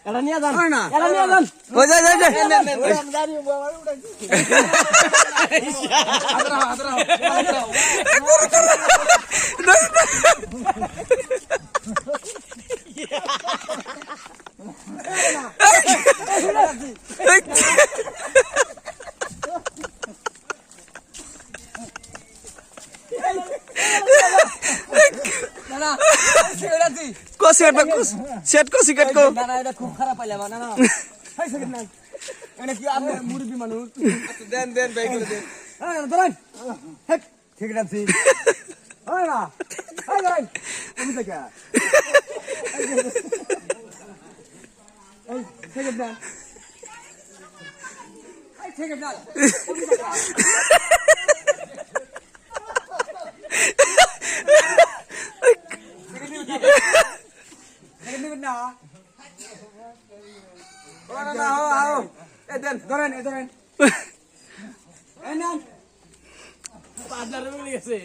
এটা নিয়ে যান এটা নিয়ে যান ওই যাই যাই যাই को सेट में सेट को सिगरेट को না না এটা খুব খারাপ পাইলাম না না হাই সেকেন্ড না এটা কি আপনি মুরব্বি মানুষ দেন দেন ভাই করে দেন হ্যাঁ ধরেন হেক ঠিক আছে হয় না হাই ধরেন তুমি দেখা এই সেকেন্ড না এই সেকেন্ড না তুমি দেখা না ওরা না आओ ए देन ধরেন এই ধরেন এই নেন 5000 টাকা গেছে